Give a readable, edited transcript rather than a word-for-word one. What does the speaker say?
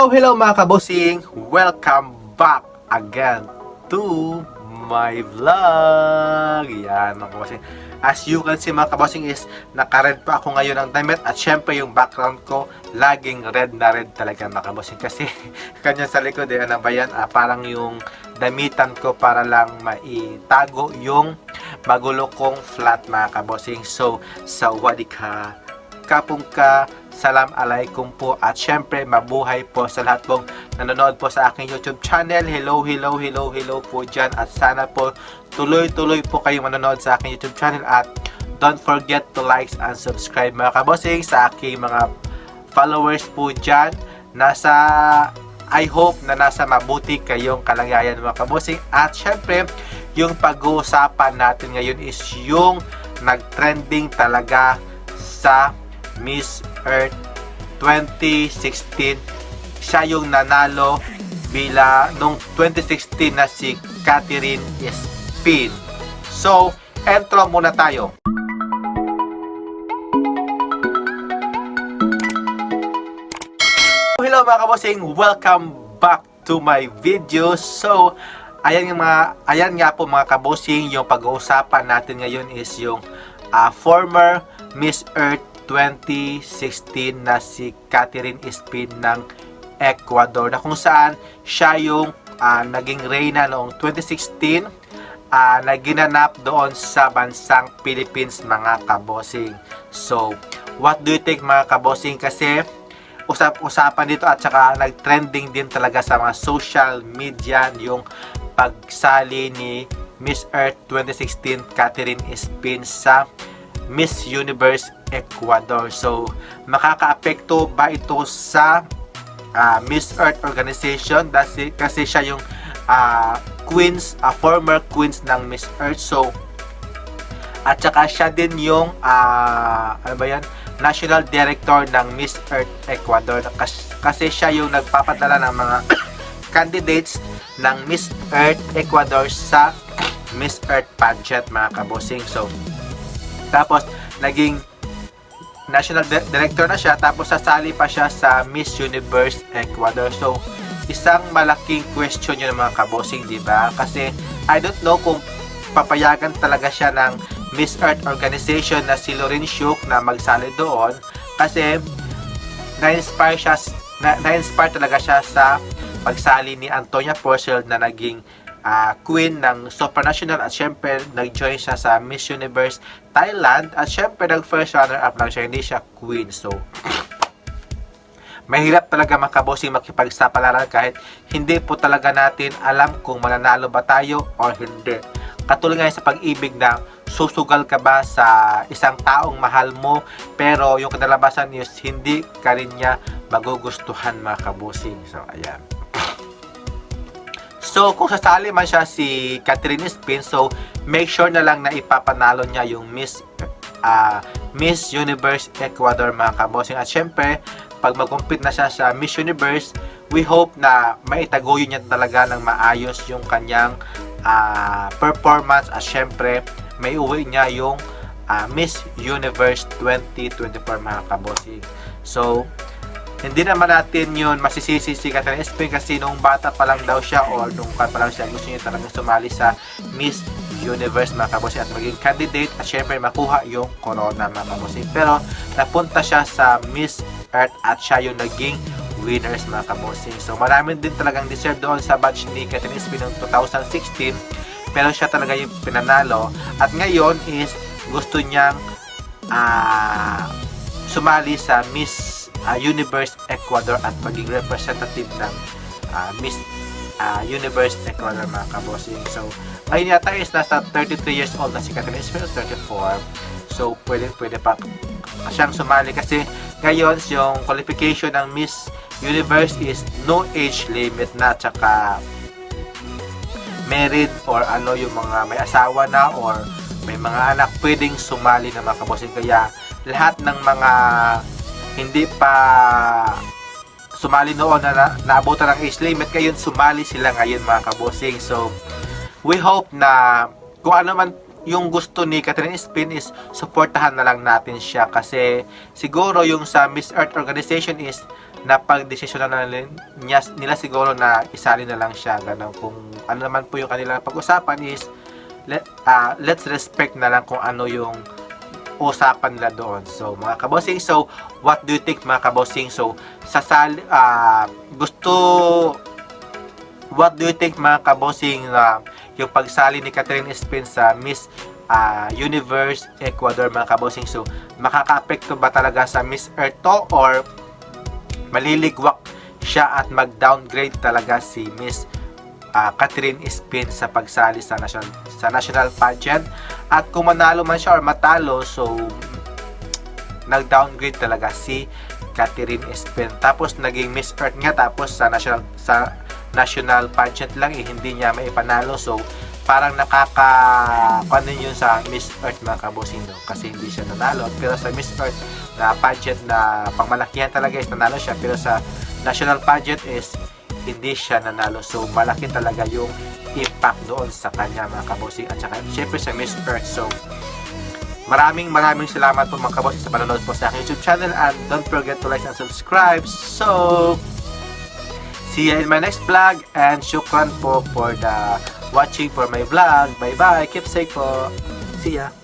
Hello mga kabosing! Welcome back again to my vlog! Yan mga kabosing. As you can see mga kabosing is naka-red pa ako ngayon ng damit at syempre yung background ko laging red na red talaga mga kabosing. Kasi kanya sa likod ano ba yan? Parang yung damitan ko para lang maitago yung magulo kong flat mga kabosing. So, sawadika, kapungka, salam alaikum po at syempre mabuhay po sa lahat pong nanonood po sa aking YouTube channel. Hello po dyan at sana po tuloy-tuloy po kayong manonood sa aking YouTube channel at don't forget to like and subscribe mga kabosing sa aking mga followers po dyan. I hope na nasa mabuti kayong kalagayan mga kabosing at syempre yung pag-uusapan natin ngayon is yung nag-trending talaga sa Miss Earth 2016. Siya yung nanalo nung 2016 na si Catherine Espin. So, intro muna tayo. Hello mga kabosing, welcome back to my video. So, ayan nga po mga kabosing, yung pag-uusapan natin ngayon is yung former Miss Earth 2016 na si Catherine Espin ng Ecuador, na kung saan siya yung naging reyna noong 2016 na ginanap doon sa bansang Philippines mga kabosing. So, what do you think mga kabosing? Kasi usap-usapan dito at saka nag-trending din talaga sa mga social media yung pagsali ni Miss Earth 2016 Catherine Espin sa Miss Universe Ecuador. So, makakaapekto ba ito sa Miss Earth organization? Kasi siya yung former queens ng Miss Earth. So, at saka siya din yung National Director ng Miss Earth Ecuador. Kasi siya yung nagpapadala ng mga candidates ng Miss Earth Ecuador sa Miss Earth pageant mga kabosing. So, tapos naging National Director na siya, tapos sasali pa siya sa Miss Universe Ecuador. So, isang malaking question yun mga kabosing, di ba? Kasi, I don't know kung papayagan talaga siya ng Miss Earth organization na si Lauren Shook na magsali doon. Kasi, na-inspire talaga siya sa pagsali ni Antonia Porcel na naging queen ng Supranational at syempre nag-join siya sa Miss Universe Thailand at syempre nag-first runner-up lang siya, hindi siya queen. So, mahirap talaga mga kabosing makipagsapalaran kahit hindi po talaga natin alam kung mananalo ba tayo or hindi. Katulad ngayon sa pag-ibig na susugal ka ba sa isang taong mahal mo pero yung kadalabasan is hindi ka rin niya magugustuhan mga kabosing. So, ayan. So, kung sasali man siya si Catherine Espin, so make sure na lang na ipapanalo niya yung Miss Universe Ecuador mga kabosing. At syempre, pag mag-compete na siya sa Miss Universe, we hope na maitaguyo niya talaga ng maayos yung kanyang performance at syempre, may uwi niya yung Miss Universe 2024 mga kabosing. So, hindi naman natin yun masisisi si Catherine Espin kasi nung bata pa lang daw siya or nung pa lang siya gusto niya talagang sumali sa Miss Universe mga kabosing at maging candidate at syempre makuha yung corona mga kabosing. Pero napunta siya sa Miss Earth at siya yung naging winners mga kabosing. So maraming din talagang deserve doon sa batch ni Catherine Espin noong 2016 pero siya talaga yung pinanalo at ngayon is gusto niyang sumali sa Miss Universe Ecuador at maging representative ng Miss Universe Ecuador mga kabosing. So, ngayon yata is nasa 33 years old na si Catherine Espin, 34. So, pwede pa siyang sumali kasi ngayon yung qualification ng Miss Universe is no age limit na tsaka married or yung mga may asawa na or may mga anak pwedeng sumali na mga kabosing. Kaya lahat ng mga hindi pa sumali noon na naabutan ng age limit, ngayon sumali sila ngayon mga kabosing. So, we hope na kung ano man yung gusto ni Catherine Espin is supportahan na lang natin siya kasi siguro yung sa Miss Earth organization is napag-desisyon na nila siguro na isali na lang siya. Ganun. Kung ano naman po yung kanilang pag-usapan is let's respect na lang kung ano yung usapan nila doon. So, mga kabosing, so, what do you think, mga kabosing? So, what do you think, mga kabosing, yung pagsali ni Catherine Espin sa Miss Universe Ecuador, mga kabosing? So, makaka-apekto ba talaga sa Miss Earth to, or maliligwak siya at mag-downgrade talaga si Miss Catherine Espin sa pagsali sa national pageant? At kung manalo man siya or matalo, so nag-downgrade talaga si Catherine Espin. Tapos naging Miss Earth nga, tapos sa national pageant lang hindi niya maipanalo. So parang paano yun sa Miss Earth, mga kabosing, kasi hindi siya nanalo. Pero sa Miss Earth na pageant na pangmalakihan talaga is nanalo siya, pero sa national pageant is hindi siya nanalo. So malaki talaga yung impact doon sa kanya, mga kabosing, at saka syempre sa Miss Earth. So maraming salamat po, mga kabosing, sa panonood po sa aking YouTube channel, and don't forget to like and subscribe. So see you in my next vlog, and syukran po for the watching for my vlog. Bye bye, keep safe po, see ya.